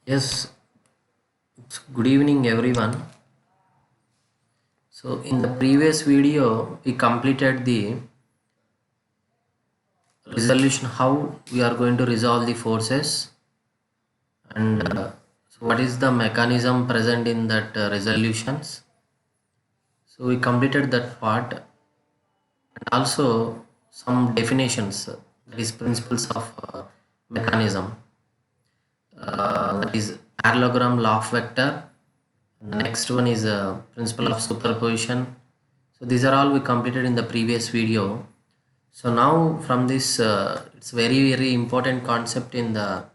Yes, good evening everyone. So in the previous video, we completed the resolution how we are going to resolve the forces and so what is the mechanism present in that resolutions. So we completed that part and also some definitions that is principles of mechanism that is parallelogram law of vector. The next one is principle of superposition. So these are all we completed in the previous video. So now from this, it's very important concept in the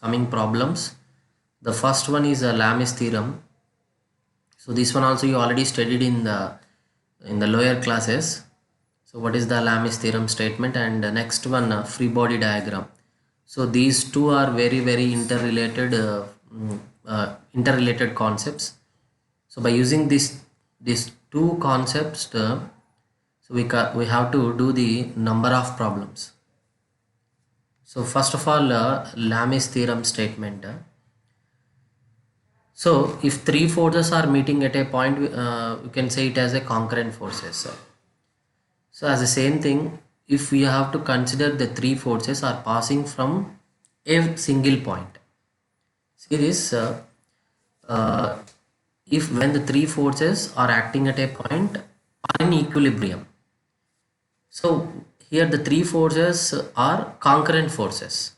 coming problems. The first one is a Lamis theorem. So this one also you already studied in the lower classes. So what is the Lamis theorem statement? And the next one, free body diagram. So these two are very interrelated interrelated concepts. So by using these two concepts, so we have to do the number of problems. So first of all, Lamis theorem statement. So if three forces are meeting at a point, you can say it as a concurrent forces. So as the same thing, if we have to consider the three forces are passing from a single point. See this, uh, if when the three forces are acting at a point are in equilibrium. So here the three forces are concurrent forces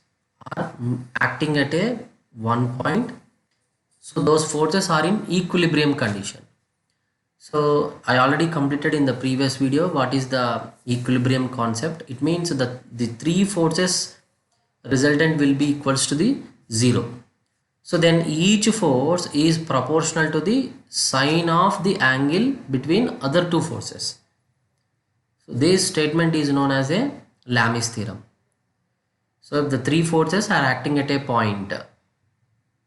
are acting at a one point. So those forces are in equilibrium condition. So I already completed in the previous video what is the equilibrium concept. It means that the three forces resultant will be equals to the zero. So then each force is proportional to the sine of the angle between other two forces. So this statement is known as a Lamis theorem. So if the three forces are acting at a point,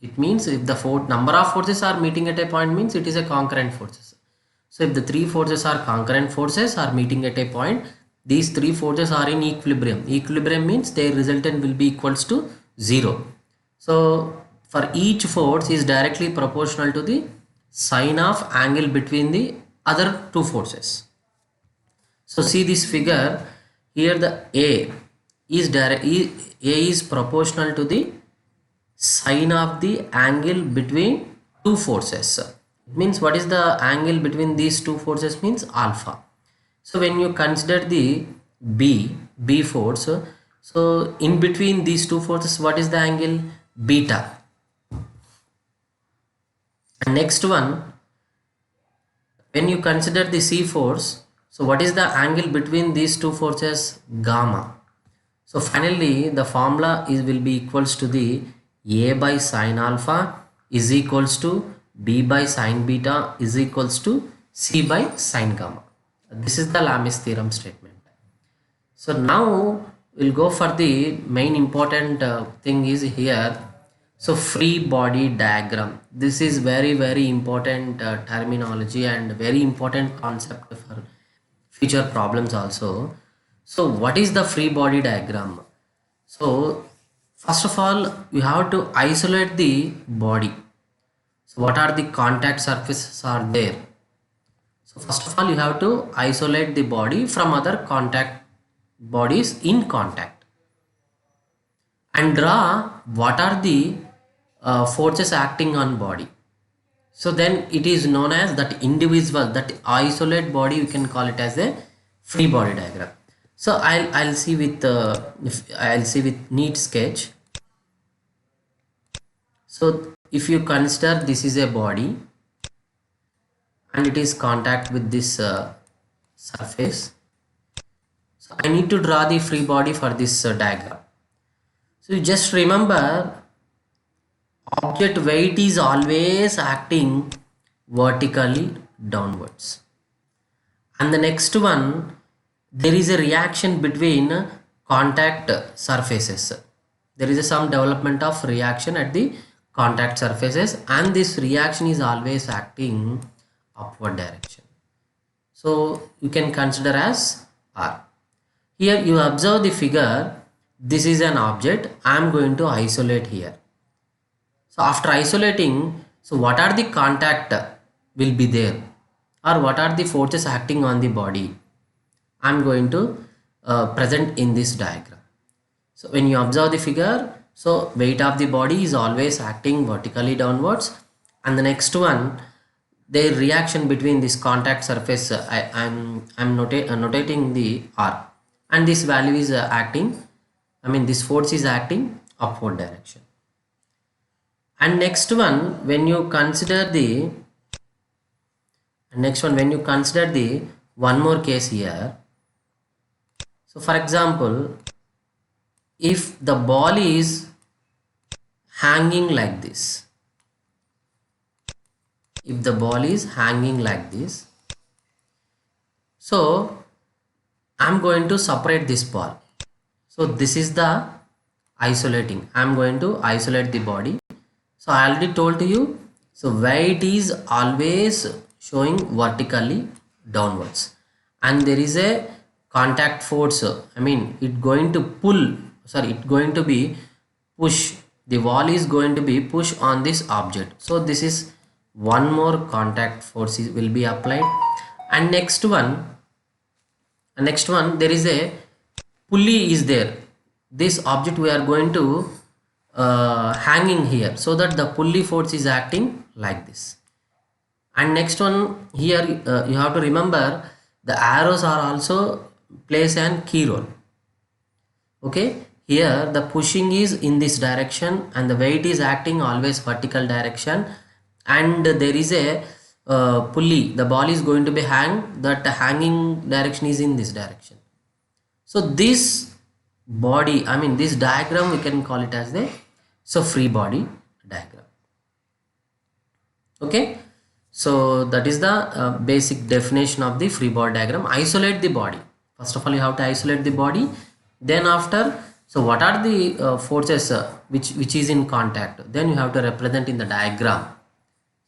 it means if the number of forces are meeting at a point means it is a concurrent forces. So if the three forces are concurrent forces are meeting at a point, these three forces are in equilibrium. Equilibrium means their resultant will be equals to zero. So for each force is directly proportional to the sine of angle between the other two forces. So see this figure here, the A is A is proportional to the sine of the angle between two forces. It means what is the angle between these two forces means alpha. So when you consider the B force, so in between these two forces what is the angle? Beta. And next one, when you consider the C force, so what is the angle between these two forces? Gamma. So finally the formula is will be equals to the A by sine alpha is equals to B by sine beta is equals to C by sine gamma. This is the Lamis theorem statement. So now we'll go for the main important thing is here. So free body diagram. This is very important terminology and very important concept for future problems also. So what is the free body diagram? So first of all, you have to isolate the body. So what are the contact surfaces are there? So first of all, you have to isolate the body from other contact bodies in contact and draw what are the forces acting on body. So then it is known as that individual, that isolate body, you can call it as a free body diagram. So I'll see with I'll see with neat sketch. So if you consider this is a body and it is contact with this surface, so I need to draw the free body for this diagram. So you just remember object weight is always acting vertically downwards. And the next one, there is a reaction between contact surfaces. There is some development of reaction at the contact surfaces and this reaction is always acting upward direction. So you can consider as R. Here you observe the figure, this is an object, I am going to isolate here. So after isolating, so what are the contact will be there, or what are the forces acting on the body, I'm going to present in this diagram. So when you observe the figure, so weight of the body is always acting vertically downwards, and the next one, the reaction between this contact surface, I'm notating the R, and this value is acting, I mean this force is acting upward direction. And next one, when you consider the one more case here. So for example, if the ball is hanging like this, if the ball is hanging like this, so I'm going to separate this ball. So this is the isolating, I'm going to isolate the body. So I already told to you, so weight is always showing vertically downwards, and there is a contact force, I mean it going to pull, sorry, it going to be push, the wall is going to be push on this object. So this is one more contact force will be applied. And next one, there is a pulley is there, this object we are going to hanging here, so that the pulley force is acting like this. And next one here, you have to remember the arrows are also plays an key role. Okay, here the pushing is in this direction and the weight is acting always vertical direction, and there is a pulley, the ball is going to be hang, that hanging direction is in this direction. So this body, I mean this diagram, we can call it as the free body diagram. Okay, so that is the basic definition of the free body diagram. Isolate the body. First of all, you have to isolate the body. Then after, so what are the forces which is in contact? Then you have to represent in the diagram.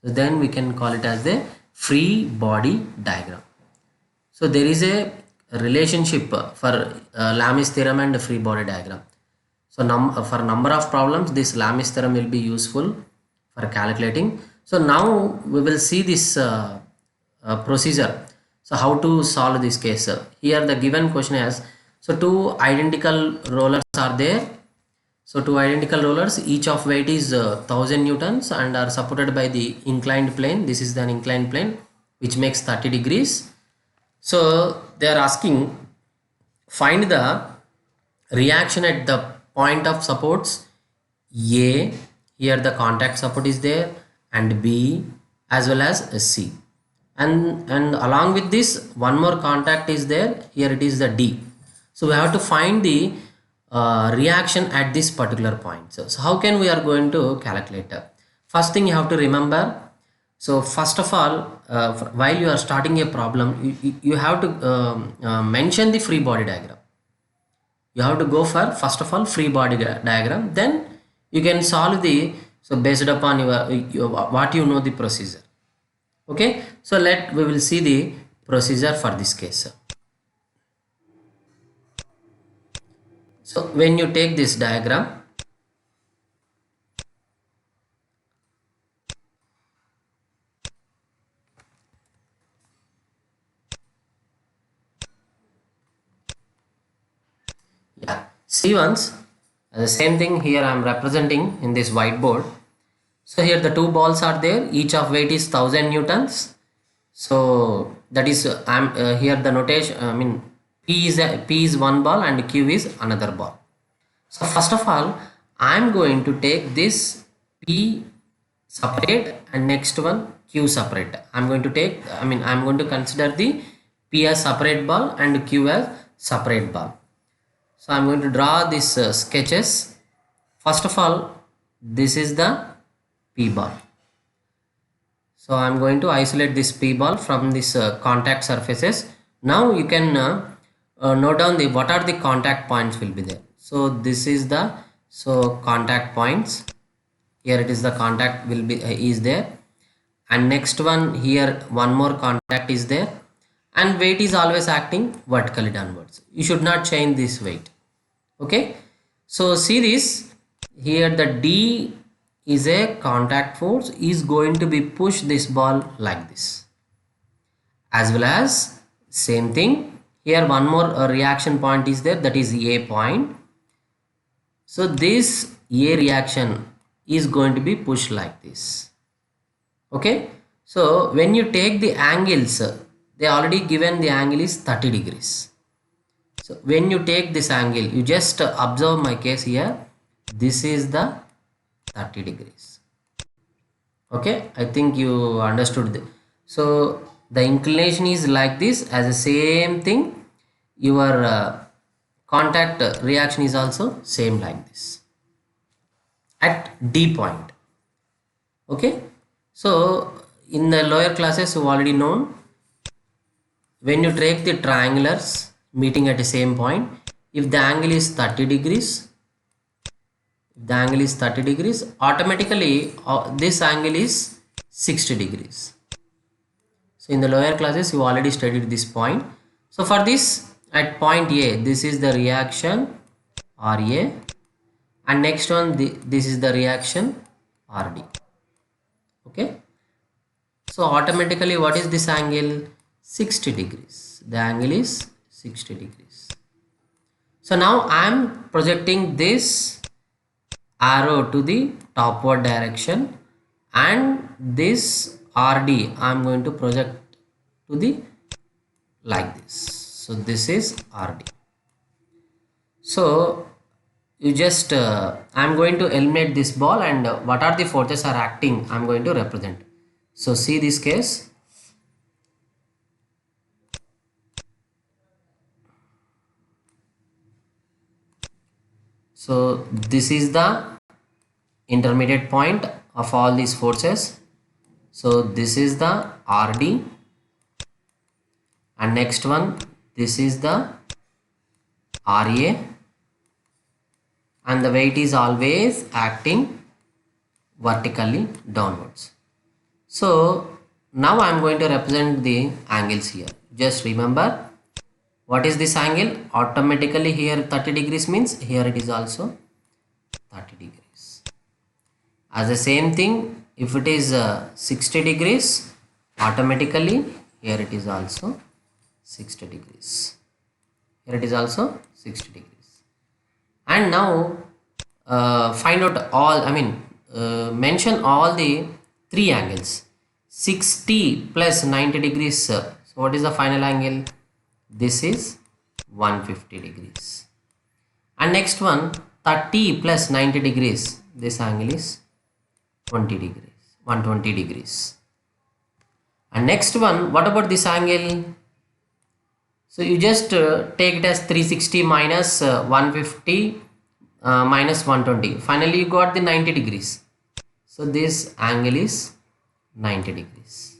So then we can call it as the free body diagram. So there is a relationship for Lamy's theorem and free body diagram. So for number of problems, this Lamy's theorem will be useful for calculating. So now we will see this procedure. So how to solve this case? Here the given question is, so two identical rollers are there. So two identical rollers, each of weight is 1000 newtons and are supported by the inclined plane. This is the inclined plane which makes 30 degrees. So they are asking, find the reaction at the point of supports A, here the contact support is there, and B as well as C, and along with this one more contact is there, here it is the D. So we have to find the reaction at this particular point. So how can we are going to calculate? First thing you have to remember, so first of all, while you are starting a problem, you have to mention the free body diagram. You have to go for first of all free body diagram, then you can solve the, so based upon your what you know the procedure. Okay, so we will see the procedure for this case. So when you take this diagram, yeah, see once the same thing here I am representing in this whiteboard. So here the two balls are there, each of weight is 1000 newtons. So that is here the notation, I mean P is one ball and Q is another ball. So first of all, I am going to take this P separate and next one Q separate. I'm going to take, I mean I'm going to consider the P as separate ball and Q as separate ball. So I'm going to draw these sketches. First of all, this is the P ball. So I'm going to isolate this P ball from this contact surfaces. Now you can note down the what are the contact points will be there. So this is the contact points. Here it is the contact will be is there, and next one here one more contact is there, and weight is always acting vertically downwards. You should not change this weight. Okay, so see this here, the D is a contact force is going to be push this ball like this, as well as same thing here. One more reaction point is there, that is A point. So this A reaction is going to be pushed like this. Okay, so when you take the angles, they already given the angle is 30 degrees. So when you take this angle, you just observe my case here, this is the 30 degrees. Okay, I think you understood. So the inclination is like this, as the same thing your contact reaction is also same like this at D point. Okay, so in the lower classes you already known, when you take the triangulars meeting at the same point, if the angle is 30 degrees, automatically this angle is 60 degrees. So in the lower classes you already studied this point. So for this, at point A, this is the reaction RA, and next one this is the reaction RD. Okay, so automatically what is this angle? 60 degrees. The angle is 60 degrees. So now I am projecting this arrow to the topward direction, and this RD I am going to project to the like this. So this is RD. So you just I'm going to eliminate this ball, and what are the forces are acting I'm going to represent. So see this case. So this is the intermediate point of all these forces. So this is the RD, and next one this is the RA, and the weight is always acting vertically downwards. So now I am going to represent the angles here. Just remember, what is this angle? Automatically here 30 degrees means here it is also 30 degrees. As the same thing, if it is 60 degrees, automatically here it is also 60 degrees. Here it is also 60 degrees. And now find out all, mention all the three angles. 60 plus 90 degrees. So what is the final angle? This is 150 degrees. And next one, 30 plus 90 degrees. This angle is 20 degrees, 120 degrees. And next one, what about this angle? So you just take it as 360 minus 150 minus 120. Finally you got the 90 degrees. So this angle is 90 degrees.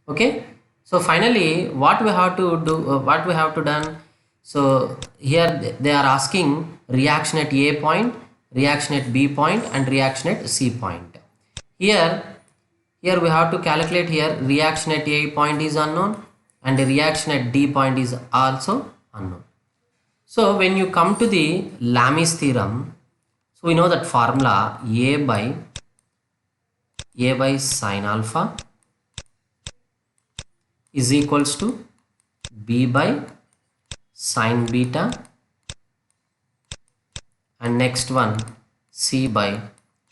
Okay, so finally what we have to do, done. So here they are asking reaction at A point, reaction at B point, and reaction at C point. Here we have to calculate here reaction at A point is unknown, and the reaction at D point is also unknown. So when you come to the Lami's theorem, so we know that formula A by sine alpha is equals to B by sine beta, and next one C by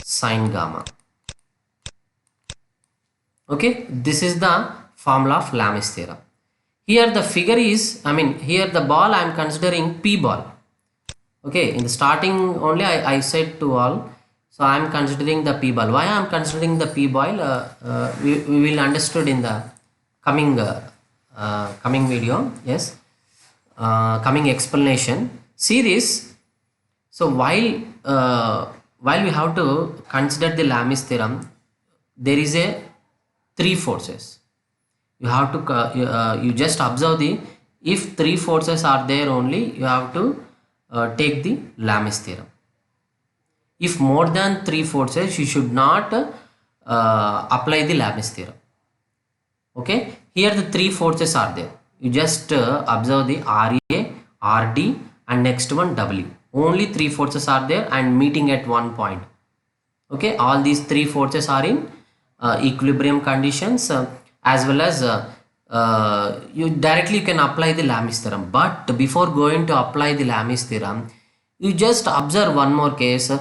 sine gamma. Okay, this is the formula of Lami's theorem. Here the figure is, here the ball I am considering P ball. Okay, in the starting only I said to all, so I am considering the P ball. Why I am considering the P ball? We will understood in the coming video. Yes, coming explanation. See this. So while we have to consider the Lami's theorem, there is a three forces. You have to you just observe the, if three forces are there only, you have to take the Lami's theorem. If more than three forces, you should not apply the Lami's theorem. Okay, here the three forces are there. You just observe the RA, RD, and next one W. Only three forces are there and meeting at one point. Okay, all these three forces are in equilibrium conditions, as well as you directly can apply the Lami's theorem. But before going to apply the Lami's theorem, you just observe one more case.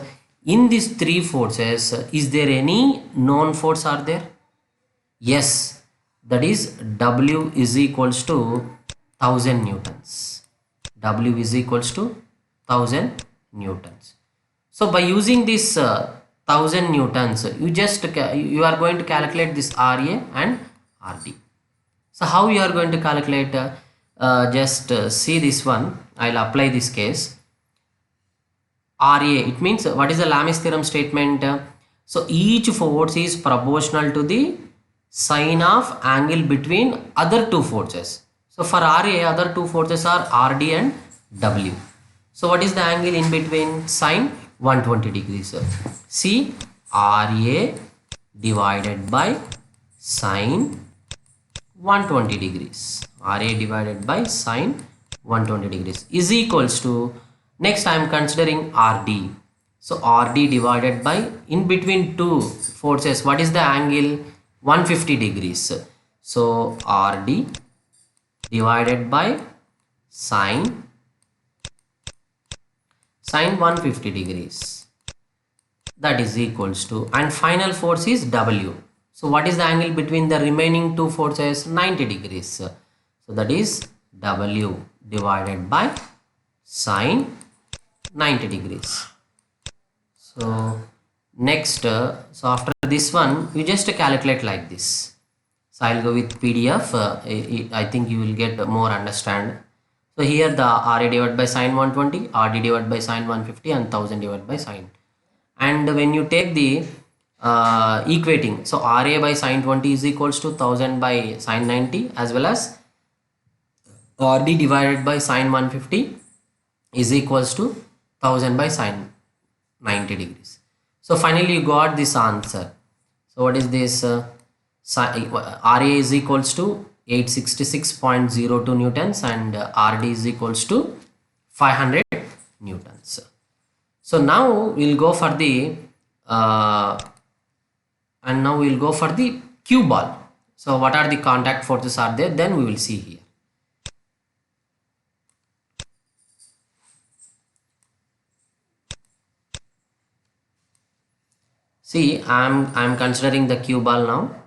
In these three forces, is there any known force are there? Yes, that is W is equals to 1000 newtons. W is equals to 1000 newtons. So by using this 1000 newtons, you are going to calculate this RA and RD. So how you are going to calculate? Just see this one. I'll apply this case. RA, it means what is the Lami's theorem statement? So each force is proportional to the sine of angle between other two forces. So for RA, other two forces are RD and W. So what is the angle in between? Sine 120 degrees. See, RA divided by sine 120 degrees. RA divided by sine 120 degrees is equals to, next I am considering RD. So RD divided by, in between two forces, what is the angle? 150 degrees. So RD divided by sine 150 degrees, that is equals to, and final force is W. So what is the angle between the remaining two forces? 90 degrees. So that is W divided by sine 90 degrees. So next, so after this one, you just calculate like this. So I'll go with PDF. I think you will get more understand. So here the RA divided by sine 120, RD divided by sine 150, and 1000 divided by sine. And when you take the equating, so RA by sine 20 is equals to 1000 by sine 90, as well as RD divided by sine 150 is equals to 1000 by sine 90 degrees. So finally you got this answer. So what is this? RA is equals to 866.02 newtons, and RD is equals to 500 newtons. So now we'll go for the cue ball. So what are the contact forces are there? Then we will see here. See, I'm considering the cue ball now.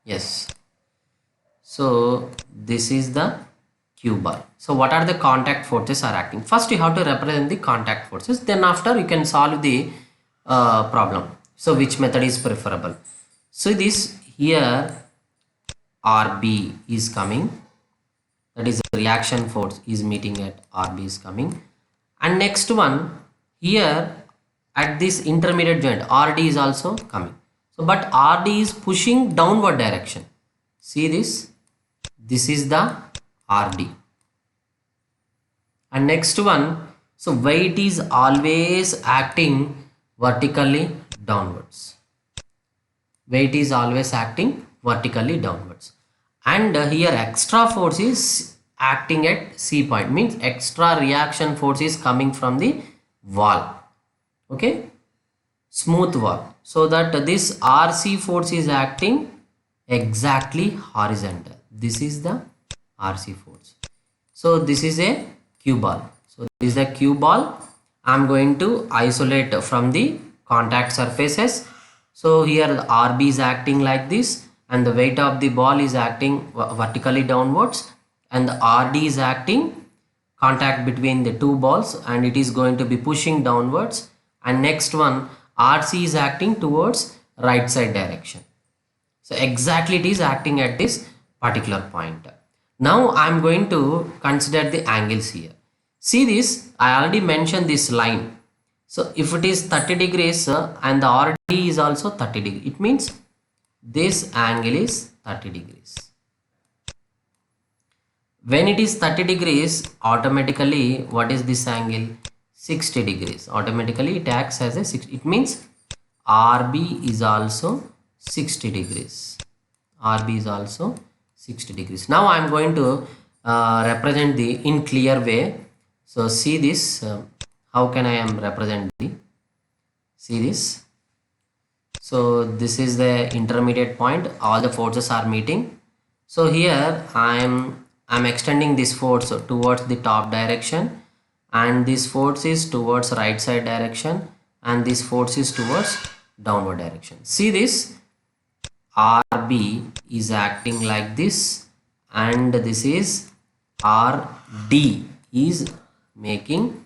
Yes. So this is the cue ball. So what are the contact forces are acting? First you have to represent the contact forces. Then after you can solve the problem. So which method is preferable? So this here RB is coming. That is the reaction force is meeting at RB is coming. And next one here at this intermediate joint RD is also coming. So but RD is pushing downward direction. See this? This is the RD. And next one, so weight is always acting vertically downwards. Weight is always acting vertically downwards. And here extra force is acting at C point, means extra reaction force is coming from the wall. Okay, smooth wall. So that this RC force is acting exactly horizontal. This is the RC force. So this is a cue ball. So this is a cue ball. I am going to isolate from the contact surfaces. So here the RB is acting like this, and the weight of the ball is acting vertically downwards, and the RD is acting contact between the two balls, and it is going to be pushing downwards. And next one, RC is acting towards right side direction. So exactly it is acting at this particular point. Now I am going to consider the angles here. See this, I already mentioned this line. So if it is 30 degrees and the RD is also 30 degrees, it means this angle is 30 degrees. When it is 30 degrees, automatically what is this angle? 60 degrees. Automatically it acts as a 60. It means RB is also 60 degrees. RB is also 60 degrees. Now I am going to represent the in clear way. So see this, how can I am represent the, see this. So this is the intermediate point, all the forces are meeting. So here I'm extending this force towards the top direction, and this force is towards right side direction, and this force is towards downward direction. See this, RB is acting like this, and this is RD is making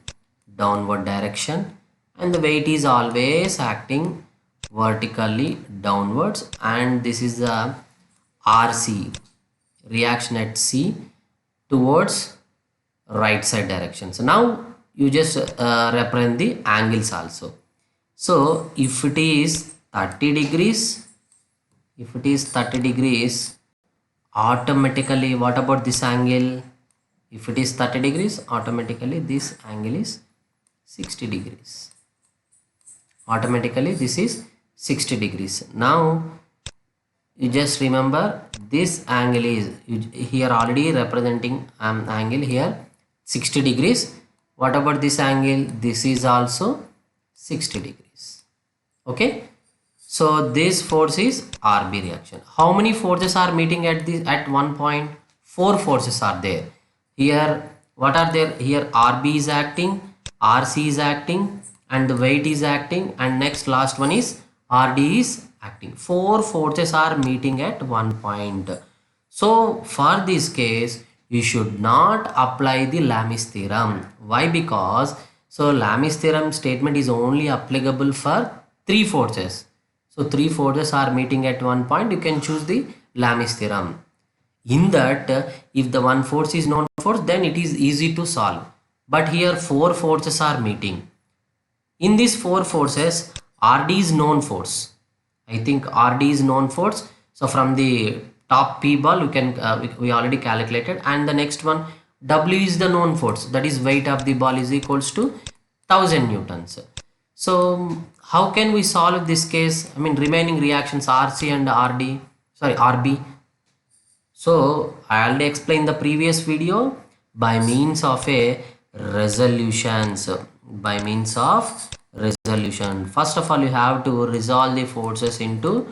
downward direction, and the weight is always acting vertically downwards, and this is the RC, reaction at C, towards right side direction. So now you just represent the angles also. So if it is 30 degrees, if it is 30 degrees, automatically what about this angle? If it is 30 degrees, automatically this angle is 60 degrees. Automatically this is 60 degrees. Now you just remember this angle is here already representing angle here 60 degrees. What about this angle? This is also 60 degrees. Okay. So this force is RB reaction. How many forces are meeting at this at one point? 4 forces are there. Here what are there? Here RB is acting, RC is acting, and the weight is acting, and next last one is RD is acting. 4 forces are meeting at one point. So for this case you should not apply the Lami's theorem. Why? Because so Lami's theorem statement is only applicable for 3 forces. So 3 forces are meeting at one point, you can choose the Lami's theorem. In that if the one force is known force, then it is easy to solve. But here 4 forces are meeting. In these 4 forces, RD is known force. I think RD is known force. So from the top P ball, you can we already calculated, and the next one W is the known force. That is weight of the ball is equals to 1000 newtons. So how can we solve this case? I mean remaining reactions RC and RD, sorry RB. So I already explained the previous video by means of a resolutions. By means of resolution, first of all you have to resolve the forces into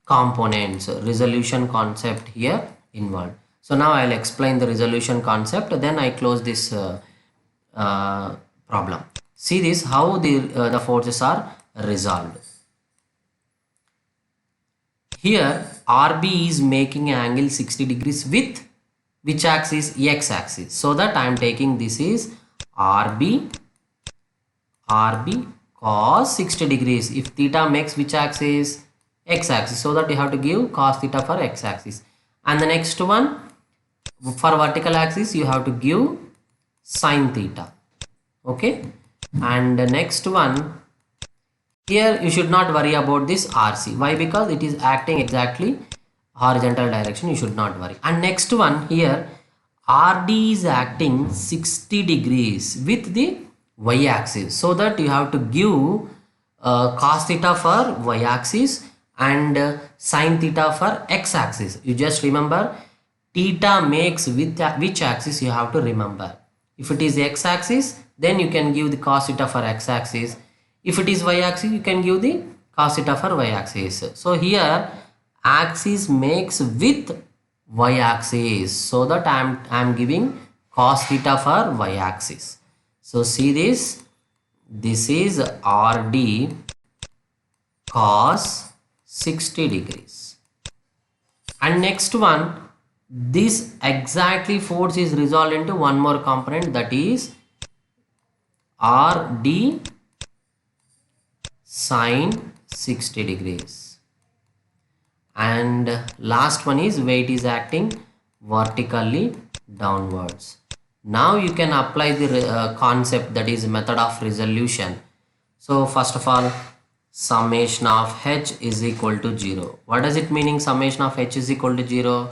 components. Resolution concept here involved. So now I'll explain the resolution concept, then I close this problem. See this, how the forces are resolved. Here RB is making an angle 60 degrees with which axis? X axis. So that I am taking this is RB cos 60 degrees. If theta makes which axis? X axis. So that you have to give cos theta for X axis. And the next one for vertical axis you have to give sin theta. Okay. And the next one, here you should not worry about this RC. Why? Because it is acting exactly horizontal direction, you should not worry. And next one here, RD is acting 60 degrees with the Y axis. So that you have to give cos theta for Y axis and sin theta for X axis. You just remember theta makes with which axis you have to remember. If it is X axis, then you can give the cos theta for X axis. If it is Y axis, you can give the cos theta for Y axis. So here axis makes with Y axis, so that I am giving cos theta for Y axis. So see this, this is RD cos 60 degrees. And next one, this exactly force is resolved into one more component, that is RD sin 60 degrees. And last one is weight is acting vertically downwards. Now you can apply the concept, that is method of resolution. So first of all, summation of H is equal to 0. What does it meaning summation of H is equal to 0?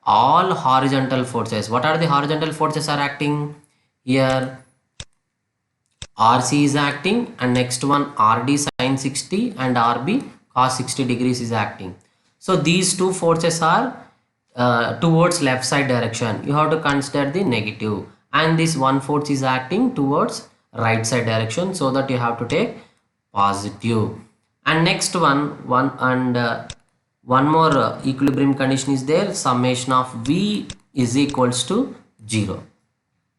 All horizontal forces. What are the horizontal forces are acting? Here RC is acting, and next one RD sin 60 and RB cos 60 degrees is acting. So these two forces are towards left side direction. You have to consider the negative, and this one force is acting towards right side direction, so that you have to take positive. And next one more equilibrium condition is there, summation of V is equals to 0.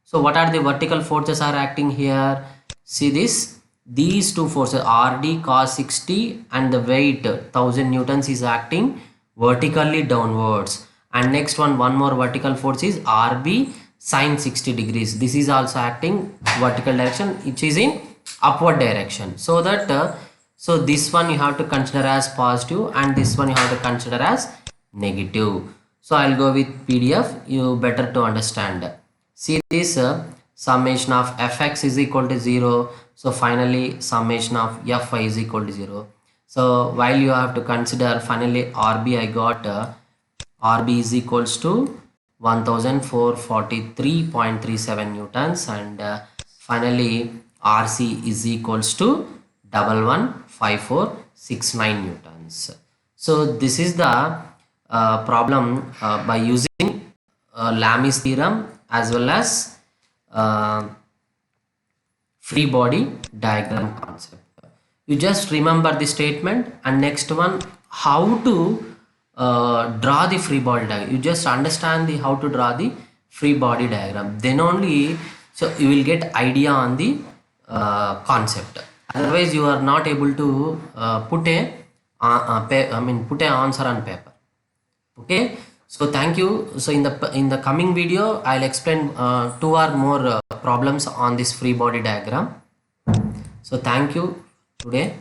So what are the vertical forces are acting here? See this, these two forces RD cos 60 and the weight 1000 newtons is acting vertically downwards. And next one more vertical force is RB sin 60 degrees. This is also acting vertical direction, which is in upward direction. So that so this one you have to consider as positive and this one you have to consider as negative. So I'll go with PDF, you better to understand. See this summation of fx is equal to 0. So finally summation of fy is equal to 0. So while you have to consider finally RB, I got RB is equals to 1443.37 newtons and finally RC is equals to 115469 newtons. So this is the problem by using Lami's theorem as well as free body diagram concept. You just remember the statement, and next one how to draw the free body diagram. You just understand the how to draw the free body diagram, then only so you will get idea on the concept. Otherwise you are not able to put a put an answer on paper. Okay, so thank you. So in the coming video I'll explain 2 or more problems on this free body diagram. So thank you today.